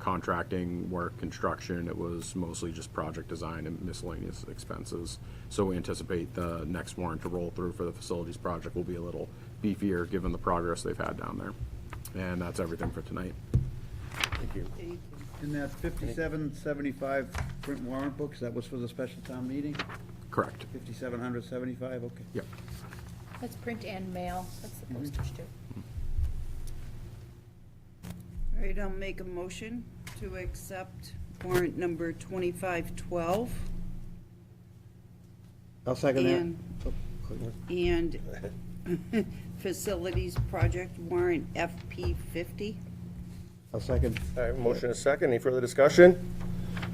contracting work, construction. It was mostly just project design and miscellaneous expenses. So we anticipate the next warrant to roll through for the facilities project will be a little beefier given the progress they've had down there. And that's everything for tonight. Thank you. In that 5775 print warrant books, that was for the special town meeting? Correct. 5775, okay. Yep. That's print and mail, that's the postage too. All right, I'll make a motion to accept warrant number 2512 I'll second and, that. and facilities project warrant FP 50. I'll second. All right, motion is second. Any further discussion?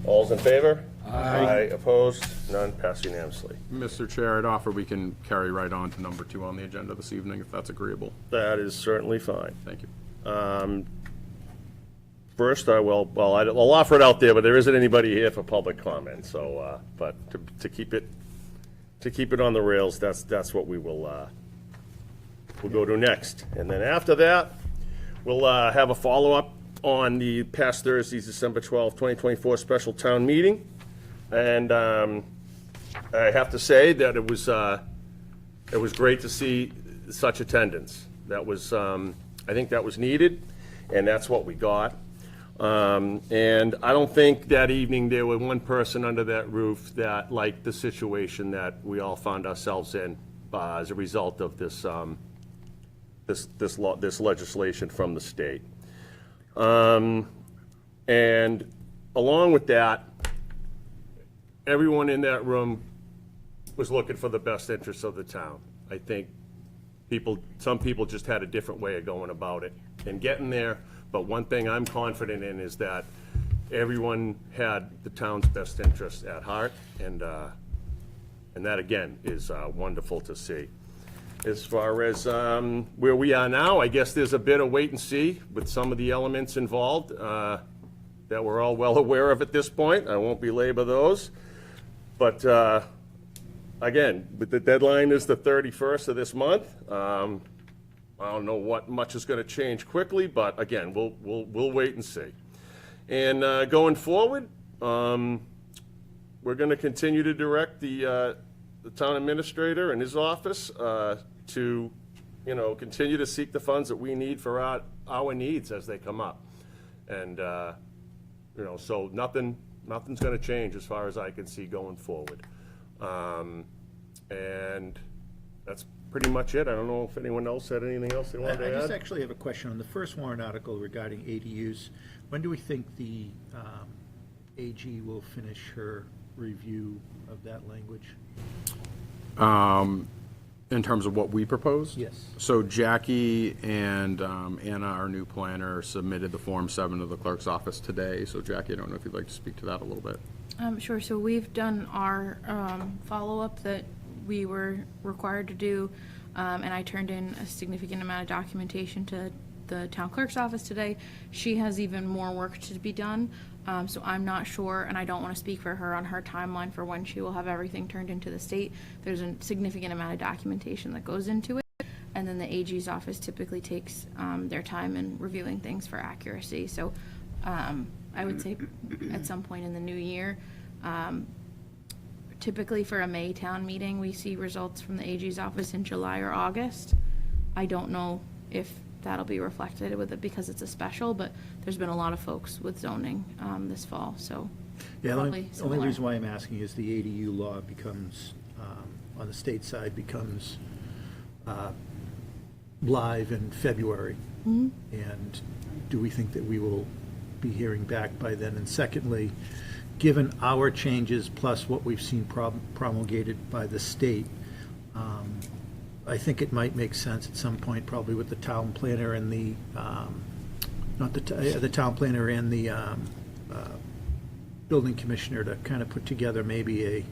All's in favor? Aye. Opposed? None. Passed unanimously. Mr. Chair, I'd offer we can carry right on to number 2 on the agenda this evening, if that's agreeable. That is certainly fine. Thank you. First, I'll offer it out there, but there isn't anybody here for public comment, so, but to keep it on the rails, that's what we'll go to next. And then after that, we'll have a follow-up on the past Thursday's December 12th, 2024 special town meeting. And I have to say that it was great to see such attendance. That was, I think that was needed, and that's what we got. And I don't think that evening there was one person under that roof that liked the situation that we all found ourselves in as a result of this this legislation from the state. And along with that, everyone in that room was looking for the best interests of the town. I think some people just had a different way of going about it and getting there. But one thing I'm confident in is that everyone had the town's best interests at heart, and that again is wonderful to see. As far as where we are now, I guess there's a bit of wait and see with some of the elements involved that we're all well aware of at this point. I won't belabor those. But again, the deadline is the 31st of this month. I don't know what much is going to change quickly, but again, we'll wait and see. And going forward, we're going to continue to direct the town administrator and his office to, continue to seek the funds that we need for our needs as they come up. And, so nothing's going to change as far as I can see going forward. And that's pretty much it. I don't know if anyone else had anything else they wanted to add. I just actually have a question on the first warrant article regarding ADUs. When do we think the AG will finish her review of that language? In terms of what we propose? Yes. So Jackie and Anna, our new planner, submitted the Form 7 to the clerk's office today. So Jackie, I don't know if you'd like to speak to that a little bit. Sure, so we've done our follow-up that we were required to do, and I turned in a significant amount of documentation to the town clerk's office today. She has even more work to be done, so I'm not sure, and I don't want to speak for her on her timeline for when she will have everything turned into the state. There's a significant amount of documentation that goes into it, and then the AG's office typically takes their time in reviewing things for accuracy. So I would say at some point in the new year. Typically for a May town meeting, we see results from the AG's office in July or August. I don't know if that'll be reflected with it because it's a special, but there's been a lot of folks with zoning this fall, so Yeah, the probably only similar. reason why I'm asking is the ADU law becomes, on the state side, becomes live in February. And do we think that we will be hearing back by then? And secondly, given our changes plus what we've seen promulgated by the state, I think it might make sense at some point, probably with the town planner and the, the town planner and the building commissioner to kind of put together maybe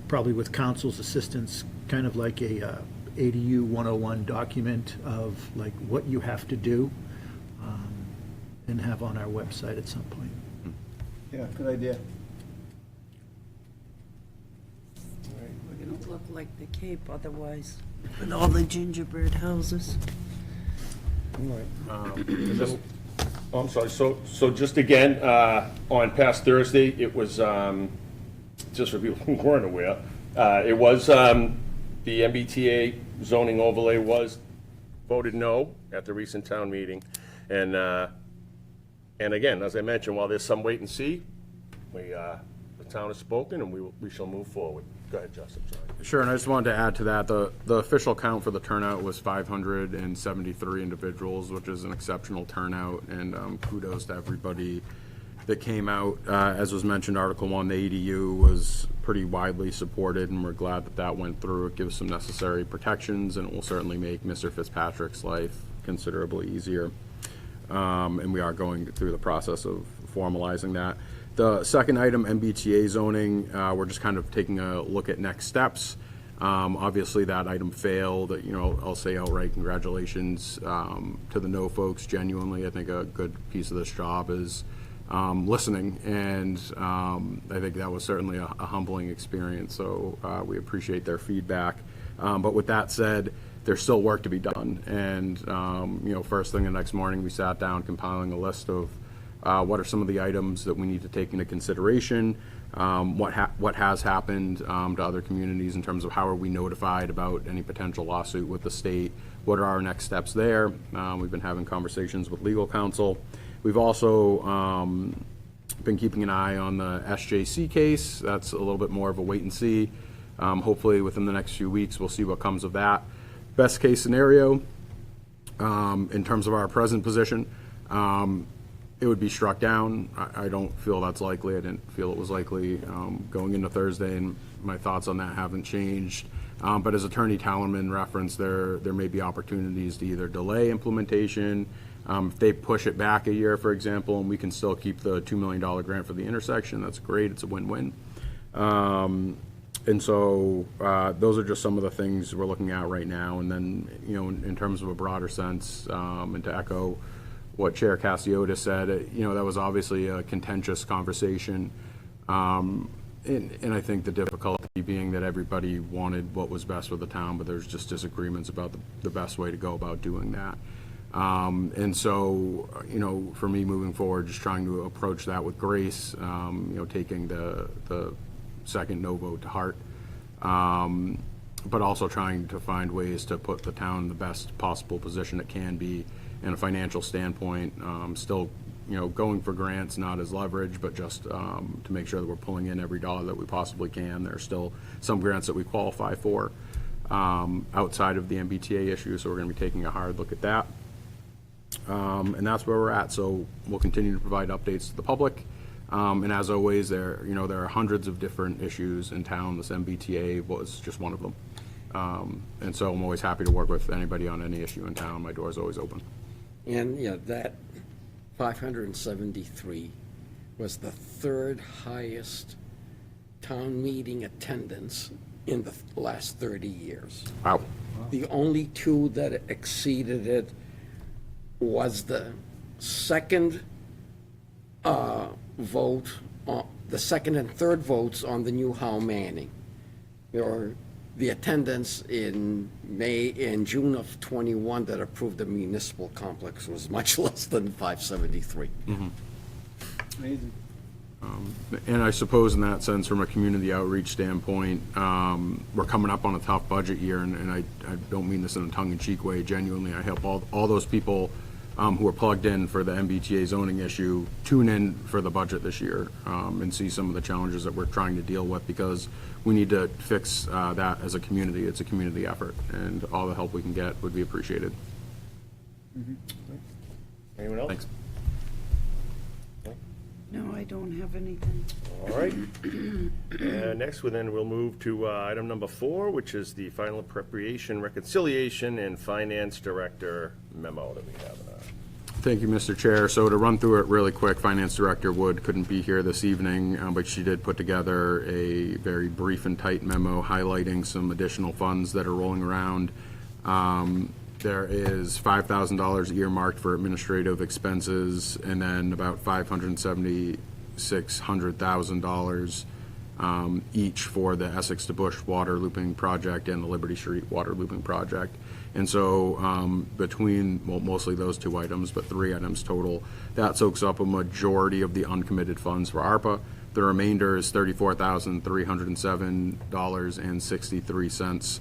probably with council's assistance, kind of like a ADU 101 document of like what you have to do, and have on our website at some point. Yeah, good idea. We're going to look like the Cape otherwise, with all the gingerbread houses. All right. Oh, I'm sorry, so just again, on past Thursday, it was, just for people who weren't aware, it was, the MBTA zoning overlay was voted no at the recent town meeting. And again, as I mentioned, while there's some wait and see, the town has spoken and we shall move forward. Go ahead, Justin, sorry. Sure, and I just wanted to add to that, the official count for the turnout was 573 individuals, which is an exceptional turnout, and kudos to everybody that came out. As was mentioned, Article 1, the ADU was pretty widely supported, and we're glad that that went through. It gives some necessary protections, and it will certainly make Mr. Fitzpatrick's life considerably easier. And we are going through the process of formalizing that. The second item, MBTA zoning, we're just kind of taking a look at next steps. Obviously, that item failed. You know, I'll say outright congratulations to the no folks. Genuinely, I think a good piece of this job is listening, and I think that was certainly a humbling experience. So we appreciate their feedback. But with that said, there's still work to be done. And you know, first thing the next morning, we sat down compiling a list of what are some of the items that we need to take into consideration, what has happened to other communities in terms of how are we notified about any potential lawsuit with the state, what are our next steps there. We've been having conversations with legal counsel. We've also been keeping an eye on the SJC case. That's a little bit more of a wait and see. Hopefully within the next few weeks, we'll see what comes of that. Best case scenario, in terms of our present position, it would be struck down. I don't feel that's likely. I didn't feel it was likely going into Thursday, and my thoughts on that haven't changed. But as Attorney Tallerman referenced, there may be opportunities to either delay implementation. If they push it back a year, for example, and we can still keep the $2 million grant for the intersection, that's great. It's a win-win. And so those are just some of the things we're looking at right now. And then, you know, in terms of a broader sense, and to echo what Chair Cassiotis said, you know, that was obviously a contentious conversation. And I think the difficulty being that everybody wanted what was best for the town, but there's just disagreements about the best way to go about doing that. And so, you know, for me moving forward, just trying to approach that with grace, you know, taking the second no vote to heart, but also trying to find ways to put the town in the best possible position it can be in a financial standpoint, still, you know, going for grants, not as leverage, but just to make sure that we're pulling in every dollar that we possibly can. There are still some grants that we qualify for outside of the MBTA issue, so we're going to be taking a hard look at that. And that's where we're at. So we'll continue to provide updates to the public. And as always, there are hundreds of different issues in town. This MBTA was just one of them. And so I'm always happy to work with anybody on any issue in town. My door is always open. And, you know, that 573 was the third highest town meeting attendance in the last 30 years. Wow. The only two that exceeded it was the second vote, the second and third votes on the new Howe Manning. Or the attendance in June of 21 that approved the municipal complex was much less than 573. Amazing. And I suppose in that sense, from a community outreach standpoint, we're coming up on a tough budget year, and I don't mean this in a tongue-in-cheek way. Genuinely, I hope all those people who are plugged in for the MBTA zoning issue tune in for the budget this year and see some of the challenges that we're trying to deal with, because we need to fix that as a community. It's a community effort, and all the help we can get would be appreciated. Anyone else? Thanks. No, I don't have anything. All right. Next, we'll move to item number 4, which is the final appropriation, reconciliation, and finance director memo that we have. Thank you, Mr. Chair. So to run through it really quick, Finance Director Wood couldn't be here this evening, but she did put together a very brief and tight memo highlighting some additional funds that are rolling around. There is $5,000 earmarked for administrative expenses, and then about $576,000 each for the Essex to Bush water looping project and the Liberty Street water looping project. And so between, well, mostly those two items, but 3 items total, that soaks up a majority of the uncommitted funds for ARPA. The remainder is $34,307.63.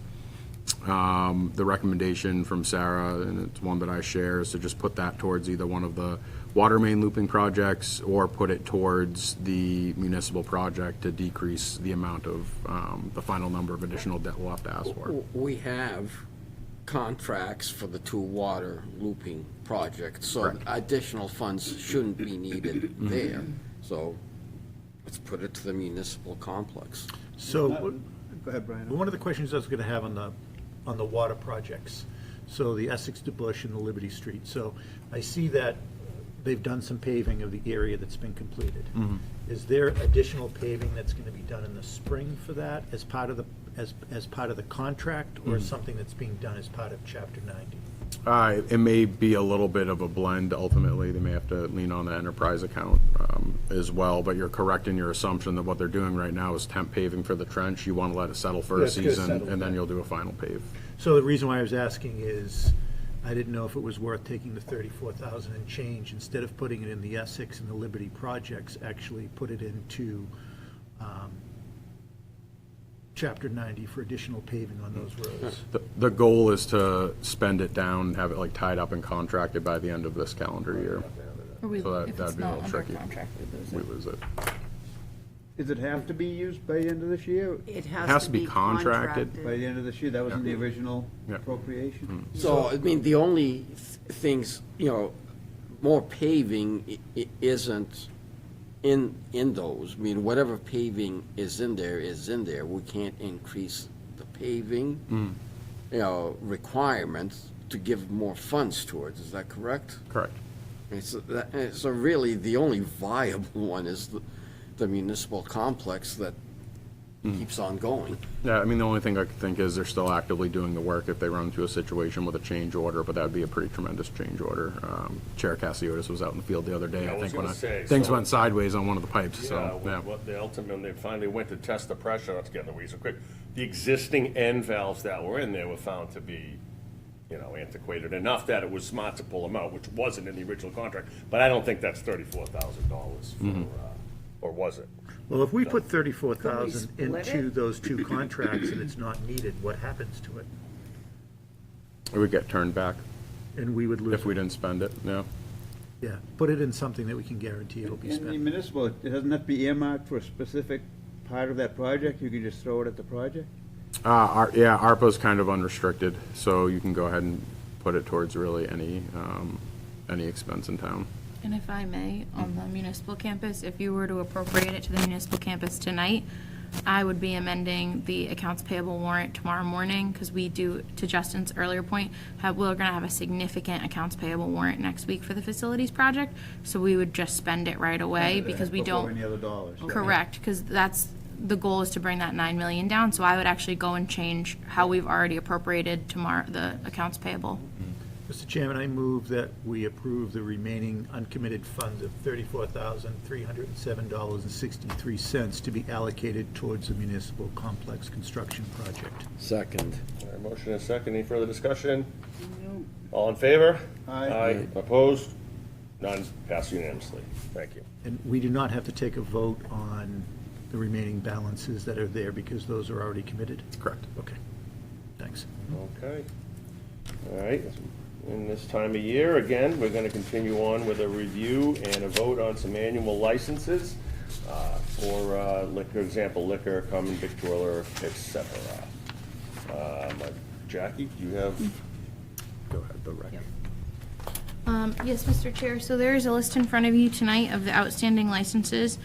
The recommendation from Sarah, and it's one that I share, is to just put that towards either one of the water main looping projects or put it towards the municipal project to decrease the amount of, the final number of additional debt we'll have to ask for. We have contracts for the 2 water looping projects, so Correct. additional funds shouldn't be needed there. So let's put it to the municipal complex. So, Go ahead, Brian. one of the questions I was going to have on the water projects, so the Essex to Bush and the Liberty Street. So I see that they've done some paving of the area that's been completed. Is there additional paving that's going to be done in the spring for that as part of the, as part of the contract, or something that's being done as part of Chapter 90? It may be a little bit of a blend. Ultimately, they may have to lean on the enterprise account as well, but you're correct in your assumption that what they're doing right now is temp paving for the trench. You want to let it settle for Yeah, a it's gonna season, settle, and then okay. you'll do a final pave. So the reason why I was asking is, I didn't know if it was worth taking the 34,000 and change, instead of putting it in the Essex and the Liberty projects, actually put it into Chapter 90 for additional paving on those roads. The goal is to spend it down, have it like tied up and contracted by the end of this calendar year. Or we, So that- if it's that'd be a not little under tricky. contract, we lose We it. lose it. Does it have to be used by the end of this year? It has to be contracted. By the end of this year, that was in the original Yeah. appropriation? So, I mean, the only things, more paving isn't in those. I mean, whatever paving is in there is in there. We can't increase the paving, requirements to give more funds towards. Is that correct? Correct. So really, the only viable one is the municipal complex that keeps on going. Yeah, I mean, the only thing I could think is they're still actively doing the work if they run into a situation with a change order, but that would be a pretty tremendous change order. Chair Cassiotis was out in the field the other day, Yeah, I I was think, when gonna say, things so- went sideways on one of the pipes, so, yeah. What they ultimately, they finally went to test the pressure, let's get in the weeds real quick. The existing end valves that were in there were found to be, antiquated enough that it was smart to pull them out, which wasn't in the original contract. But I don't think that's $34,000 for, or was it? Well, if we put 34,000 Could we split into it? those 2 contracts and it's not needed, what happens to it? It would get turned back And we would lose if we it. didn't spend it, yeah. Yeah, put it in something that we can guarantee it'll be In the spent. municipal, it doesn't have to be earmarked for a specific part of that project? You can just throw it at the project? Yeah, ARPA's kind of unrestricted, so you can go ahead and put it towards really any expense in town. And if I may, on the municipal campus, if you were to appropriate it to the municipal campus tonight, I would be amending the accounts payable warrant tomorrow morning, because we do, to Justin's earlier point, we're gonna have a significant accounts payable warrant next week for the facilities project, so we would just spend it right away, because we Before don't. any other dollars? Correct, because the goal is to bring that 9 million down, so I would actually go and change how we've already appropriated the accounts payable. Mr. Chairman, I move that we approve the remaining uncommitted funds of $34,307.63 to be allocated towards the municipal complex construction project. Second. All right, motion and second, any further discussion? No. All in favor? Aye. Opposed? None, passed unanimously. Thank you. And we do not have to take a vote on the remaining balances that are there because those are already committed? Correct. Okay, thanks. Okay. All right, in this time of year, again, we're gonna continue on with a review and a vote on some annual licenses for liquor, common victualler, et cetera. Jackie, do you have? Go ahead, the rec. Yes, Mr. Chair, so there is a list in front of you tonight of the outstanding licenses.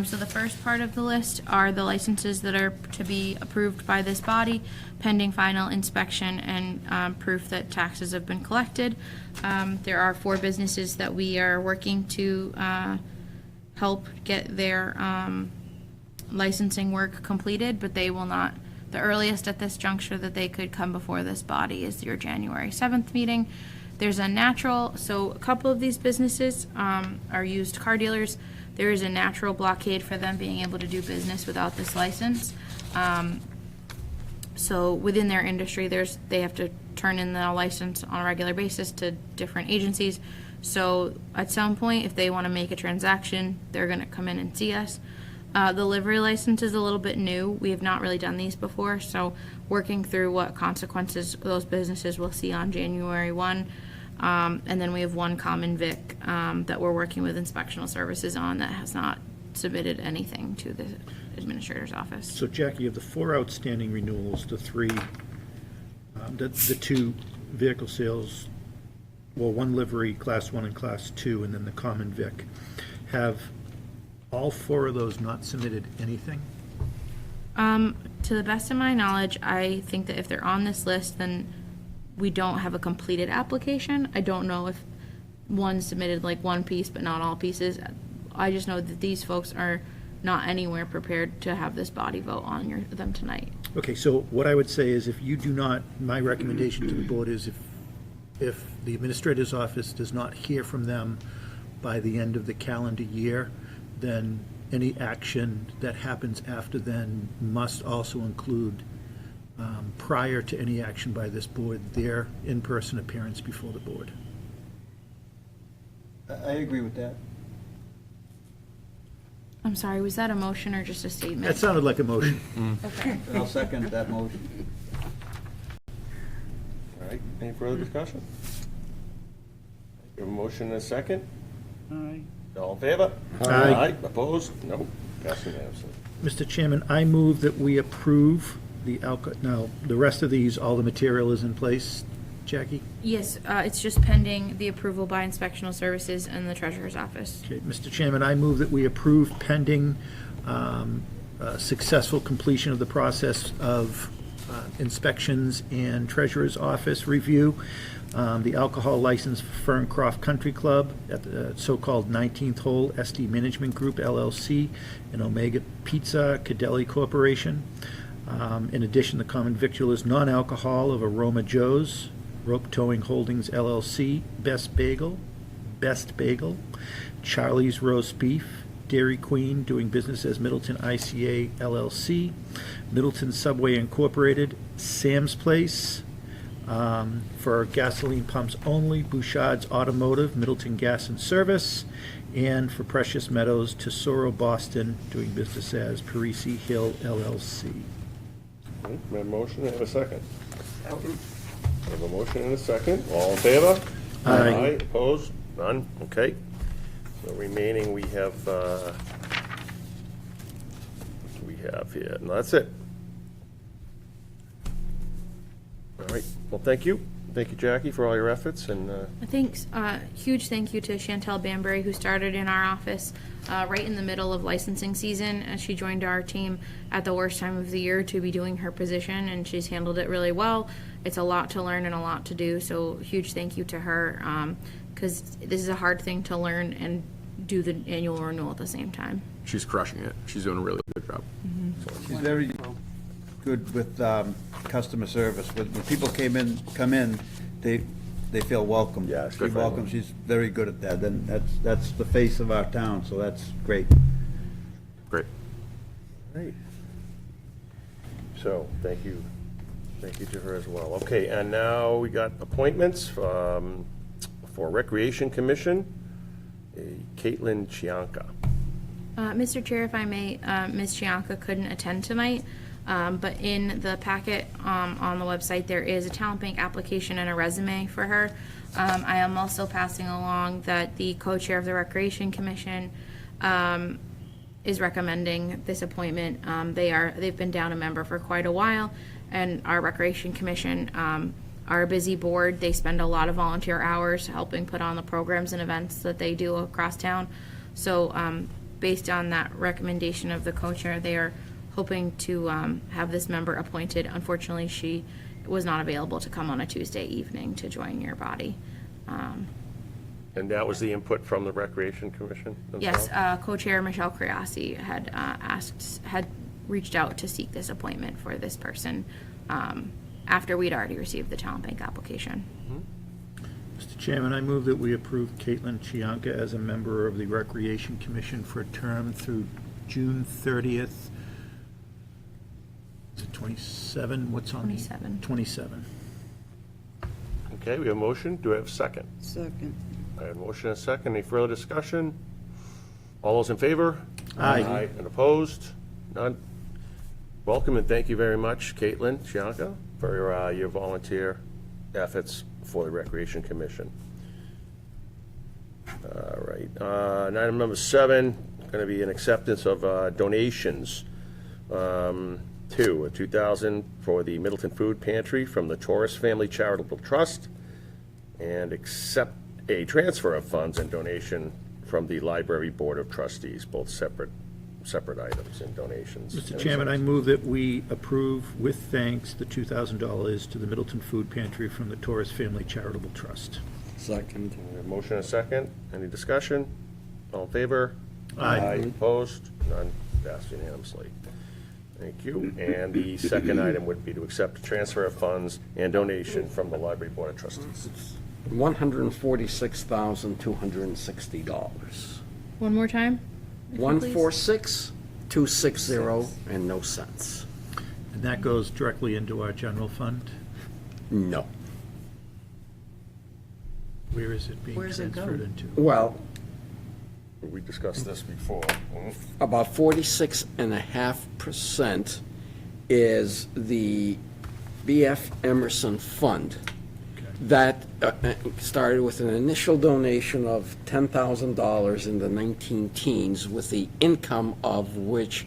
So the first part of the list are the licenses that are to be approved by this body pending final inspection and proof that taxes have been collected. There are 4 businesses that we are working to help get their licensing work completed, but they will not, the earliest at this juncture that they could come before this body is your January 7th meeting. There's a natural, so a couple of these businesses are used car dealers. There is a natural blockade for them being able to do business without this license. So within their industry, they have to turn in the license on a regular basis to different agencies. So at some point, if they want to make a transaction, they're going to come in and see us. The livery license is a little bit new. We have not really done these before, so working through what consequences those businesses will see on January 1. And then we have one common vic that we're working with inspectional services on that has not submitted anything to the administrator's office. So Jackie, of the 4 outstanding renewals, the 3, the 2 vehicle sales, well, 1 livery, Class 1 and Class 2, and then the common vic, have all 4 of those not submitted anything? To the best of my knowledge, I think that if they're on this list, then we don't have a completed application. I don't know if one submitted like one piece but not all pieces. I just know that these folks are not anywhere prepared to have this body vote on them tonight. Okay, so what I would say is if you do not, my recommendation to the board is if the administrator's office does not hear from them by the end of the calendar year, then any action that happens after then must also include, prior to any action by this board, their in-person appearance before the board. I agree with that. I'm sorry, was that a motion or just a statement? That sounded like a motion. Okay. I'll second that motion. All right, any further discussion? You have a motion and a second? Aye. All in favor? Aye. Opposed? No. Passed unanimously. Mr. Chairman, I move that we approve now, the rest of these, all the material is in place, Jackie? Yes, it's just pending the approval by inspectional services and the treasurer's office. Okay, Mr. Chairman, I move that we approve pending successful completion of the process of inspections and treasurer's office review, the alcohol license for Ferncroft Country Club at the so-called 19th Hole SD Management Group LLC and Omega Pizza Cadelli Corporation. In addition, the common victualers non-alcohol of Aroma Joe's, Rope Towing Holdings LLC, Best Bagel, Charlie's Roast Beef, Dairy Queen, doing business as Middleton ICA LLC, Middleton Subway Incorporated, Sam's Place, for gasoline pumps only, Bouchard's Automotive, Middleton Gas and Service, and for Precious Meadows, Tesoro Boston, doing business as Parisi Hill LLC. Okay, we have a motion, and have a second. We have a motion and a second. All in favor? Aye. Opposed? None? Okay. So remaining, we have, what do we have here? No, that's it. All right. Well, thank you. Thank you, Jackie, for all your efforts, and Thanks. Huge thank you to Chantel Banbury, who started in our office right in the middle of licensing season. She joined our team at the worst time of the year to be doing her position, and she's handled it really well. It's a lot to learn and a lot to do, so huge thank you to her, because this is a hard thing to learn and do the annual renewal at the same time. She's crushing it. She's doing a really good job. She's very good with customer service. When people come in, they feel welcome. Yeah, She good. welcomes, she's very good at that, and that's the face of our town, so that's great. Great. Great. So, thank you. Thank you to her as well. Okay, and now we got appointments for Recreation Commission. Caitlin Chianca. Mr. Chair, if I may, Ms. Chianca couldn't attend tonight, but in the packet on the website, there is a talent bank application and a resume for her. I am also passing along that the co-chair of the Recreation Commission is recommending this appointment. They've been down a member for quite a while, and our Recreation Commission are a busy board. They spend a lot of volunteer hours helping put on the programs and events that they do across town. So based on that recommendation of the co-chair, they are hoping to have this member appointed. Unfortunately, she was not available to come on a Tuesday evening to join your body. And that was the input from the Recreation Commission themselves? Yes, co-chair Michelle Criasi had reached out to seek this appointment for this person after we'd already received the talent bank application. Mr. Chairman, I move that we approve Caitlin Chianca as a member of the Recreation Commission for a term through June 30th, it 27? What's on? the- 27. 27. Okay, we have a motion. Do I have a second? Second. I have a motion and a second. Any further discussion? All those in favor? Aye. And opposed? None? Welcome and thank you very much, Caitlin Chianca, for your volunteer efforts for the Recreation Commission. All right, and item number 7, going to be an acceptance of donations. 2,000 for the Middleton Food Pantry from the Torres Family Charitable Trust, and accept a transfer of funds and donation from the Library Board of Trustees, both separate items and donations. Mr. Chairman, I move that we approve with thanks the $2,000 to the Middleton Food Pantry from the Torres Family Charitable Trust. Second. We have a motion and a second. Any discussion? All in favor? Aye. Opposed? None? Passed unanimously. Thank you. And the second item would be to accept a transfer of funds and donation from the Library Board of Trustees. $146,260. One more time? if you please. 146,260 and no cents. And that goes directly into our general fund? No. Where is it being Where's it go? transferred into? Well, We discussed this before. about 46.5% is the B.F. Emerson Fund. That started with an initial donation of $10,000 in the 19 teens, with the income of which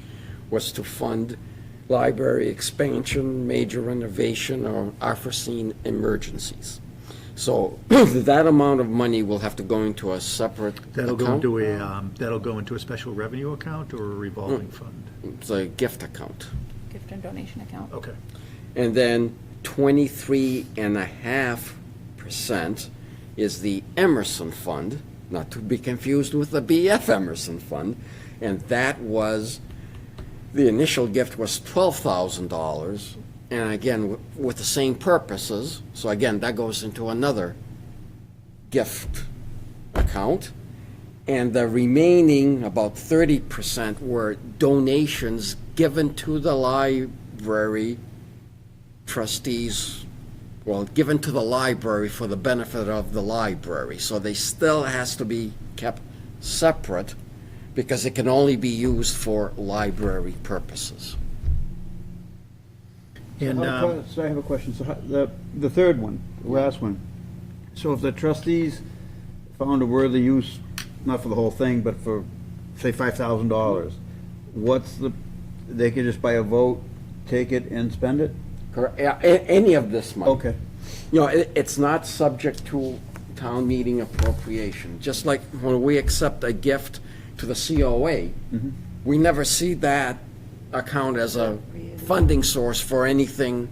was to fund library expansion, major renovation, or unforeseen emergencies. So that amount of money will have to go into a separate That'll go account. into that'll go into a special revenue account or a revolving fund? It's a gift account. Gift and donation account. Okay. And then 23.5% is the Emerson Fund, not to be confused with the B.F. Emerson Fund. And that was, the initial gift was $12,000. And again, with the same purposes. So again, that goes into another gift account. And the remaining, about 30%, were donations given to the library trustees, well, given to the library for the benefit of the library. So they still has to be kept separate because it can only be used for library purposes. And, So I have a question. So the third one, the last one. So if the trustees found a worthy use, not for the whole thing, but for, say, $5,000, they could just by a vote, take it and spend it? Correct. Yeah, any of this money. Okay. You know, it's not subject to town meeting appropriation. Just like when we accept a gift to the COA, we never see that account as a funding source for anything.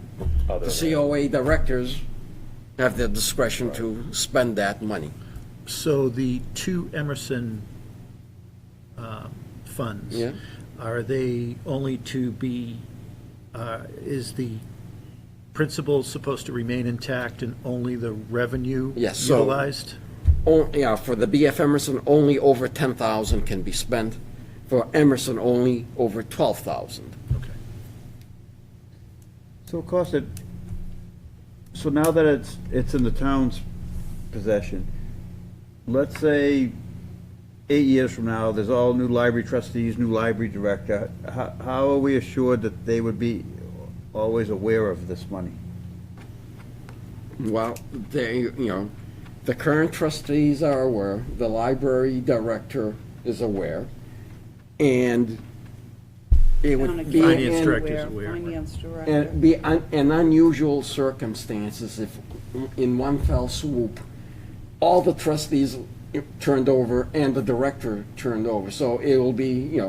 The COA directors have the discretion to spend that money. so the two Emerson funds, Yeah. are they only to be, is the principal supposed to remain intact and only the revenue Yes, so- utilized? Yeah, for the B.F. Emerson, only over 10,000 can be spent. For Emerson, only over 12,000. Okay. So it cost it, so now that it's in the town's possession, let's say 8 years from now, there's all new library trustees, new library director, how are we assured that they would be always aware of this money? Well, the current trustees are aware, the library director is aware, and it would be. Finance director is aware. Finance And director. be in unusual circumstances, if in one fell swoop, all the trustees turned over and the director turned over. So it will be,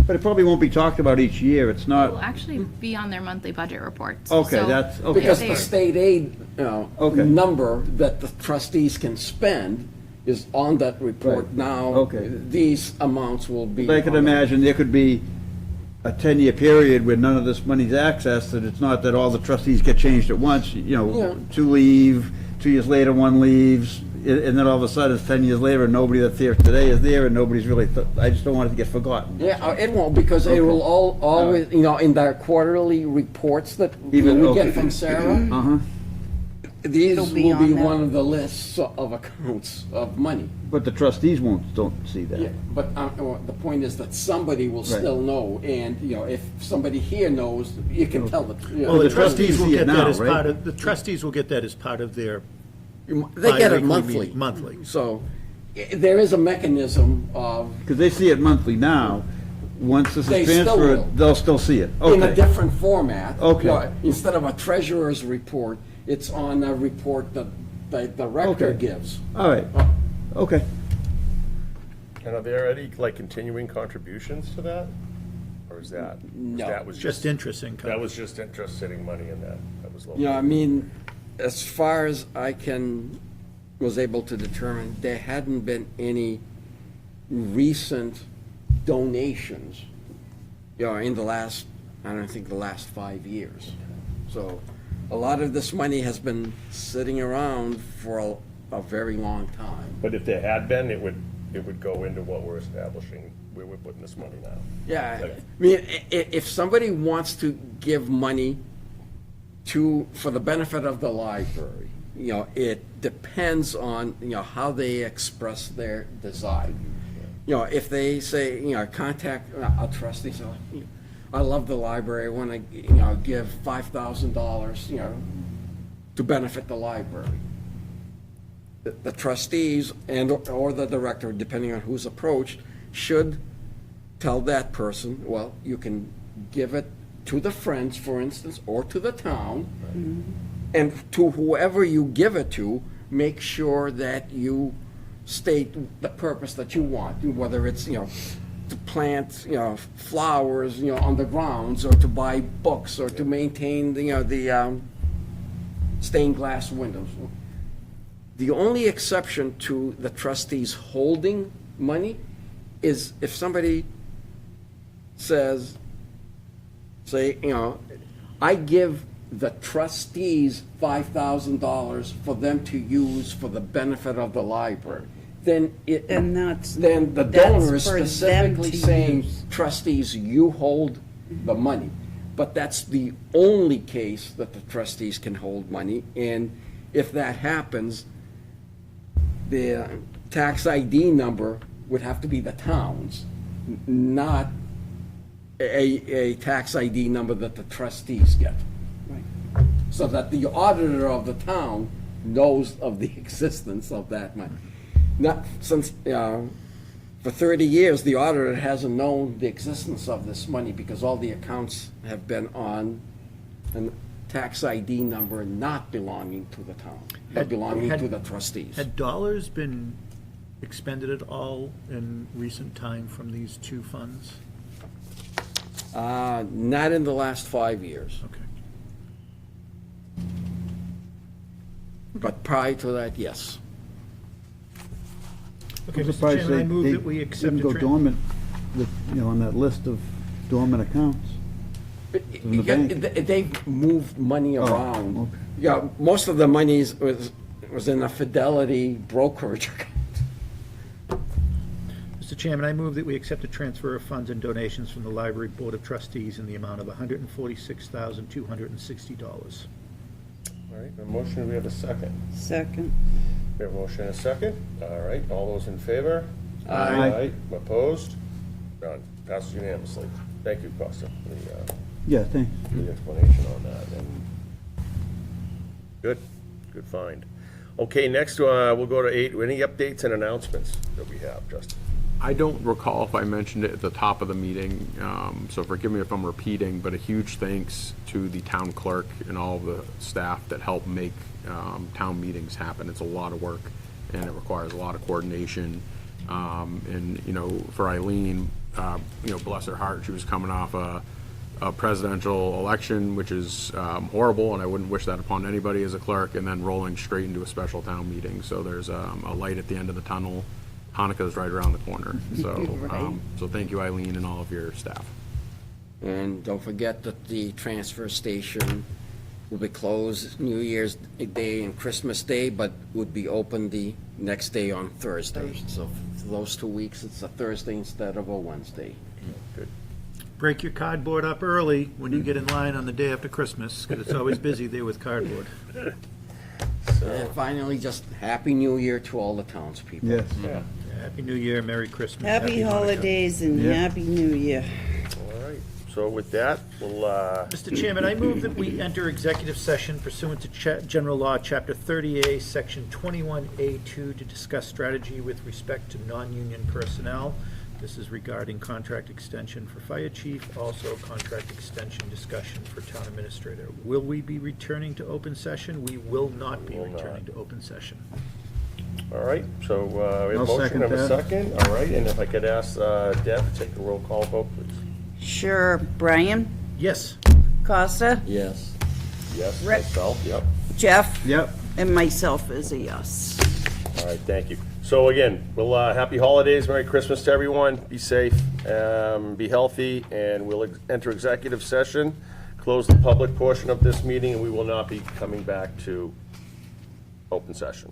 But it probably won't be talked about each year, it's It will not, actually be on their monthly budget reports. okay, So- that's, okay. because they- the state aid, Okay. number that the trustees can spend is on that report Right. now. Okay. These amounts will be. I could on that. imagine there could be a 10-year period where none of this money's accessed, and it's not that all the trustees get changed at once, Yeah. 2 leave, 2 years later, 1 leaves, and then all of a sudden, it's 10 years later, and nobody that's here today is there, and nobody's really, I just don't want it to get forgotten. Yeah, it won't, because it will always, you know, in their quarterly reports that we Even- get okay. from Sarah, Uh-huh. these It'll will be be on there. one of the lists of accounts of money. But the trustees don't see that. Yeah, but the point is that somebody will still know, and, you know, if somebody here knows, you can tell them. You know, Well, the the trustees trustees will see it get that now, as right? part of, the trustees will get that as part of their They get it bi-weekly monthly. meeting, monthly. So, there is a mechanism of, Because they see it monthly now. Once this They is still transferred, will. they'll still see it. in a Okay. different format. Okay. You know, instead of a treasurer's report, it's on a report that the director Okay. gives. All right. Okay. And are there any, like, continuing contributions to that? Or is that? No. That was Just interest income. That was just interest sitting money in that. That was local. You know, I mean, as far as was able to determine, there hadn't been any recent donations, you know, in the last, I don't think the last 5 years. So a lot of this money has been sitting around for a very long time. But if there had been, it would go into what we're establishing, where we're putting this money now. Yeah, Like- I mean, if somebody wants to give money for the benefit of the library, you know, it depends on, you know, how they express their desire. You know, if they say, you know, contact a trustee, say, I love the library, I want to, you know, give $5,000, you know, to benefit the library. The trustees or the director, depending on who's approached, should tell that person, well, you can give it to the Friends, for instance, or to the town. And to whoever you give it to, make sure that you state the purpose that you want, whether it's, you know, to plant, you know, flowers, you know, on the grounds, or to buy books, or to maintain, you know, the stained glass windows. The only exception to the trustees holding money is if somebody says, say, you know, I give the trustees $5,000 for them to use for the benefit of the library, then And that's- then the that's donor is for them specifically to saying, use. trustees, you hold the money. But that's the only case that the trustees can hold money, and if that happens, the tax ID number would have to be the town's, not a tax ID number that the trustees get. So that the auditor of the town knows of the existence of that money. Not since, for 30 years, the auditor hasn't known the existence of this money because all the accounts have been on a tax ID number not belonging to the town, but belonging to the trustees. Had dollars been expended at all in recent time from these two funds? Not in the last 5 years, Okay. but prior to that, yes. Okay, I'm Mr. surprised Chairman, I move they that we accept didn't a go dormant, with, you know, on that list of dormant accounts. In the bank. They've moved money around. okay. Yeah, most of the money was in a Fidelity brokerage account. Mr. Chairman, I move that we accept a transfer of funds and donations from the Library Board of Trustees in the amount of $146,260. All right, a motion, do we have a second? Second. We have a motion and a second. All right, all those in favor? Aye. Opposed? None. Passes unanimously. Thank you, Costa, for Yeah, thanks. the explanation on that. And good, good find. Okay, next, we'll go to 8. Any updates and announcements that we have, Justin? I don't recall if I mentioned it at the top of the meeting, so forgive me if I'm repeating, but a huge thanks to the town clerk and all of the staff that help make town meetings happen. It's a lot of work, and it requires a lot of coordination. And, you know, for Eileen, you know, bless her heart, she was coming off a presidential election, which is horrible, and I wouldn't wish that upon anybody as a clerk, and then rolling straight into a special town meeting. So there's a light at the end of the tunnel. Hanukkah's right around the corner. So, Right. so thank you, Eileen, and all of your staff. And don't forget that the transfer station will be closed New Year's Day and Christmas Day, but would be open the next day on Thursday. So for those 2 weeks, it's a Thursday instead of a Wednesday. Break your cardboard up early when you get in line on the day after Christmas, because it's always busy there with cardboard. And finally, just Happy New Year to all the townspeople. Yes. Yeah, Happy New Year, Merry Christmas. Happy Hanukkah. holidays and Yeah. Happy New Year. all right. So with that, we'll, Mr. Chairman, I move that we enter executive session pursuant to General Law, Chapter 30A, Section 21A2, to discuss strategy with respect to non-union personnel. This is regarding contract extension for fire chief, also contract extension discussion for town administrator. Will we be returning to open session? We will not be Will not. returning to open session. all right, so we have a I'll motion, second have a that. second, all right, and if I could ask Deb to take a roll call vote, please. Sure, Brian, Yes. Costa, Yes. Yes, Rick. myself, yep. Jeff, Yep. and myself is a yes. All right, thank you. So again, well, happy holidays, Merry Christmas to everyone, be safe, be healthy, and we'll enter executive session, close the public portion of this meeting, and we will not be coming back to open session.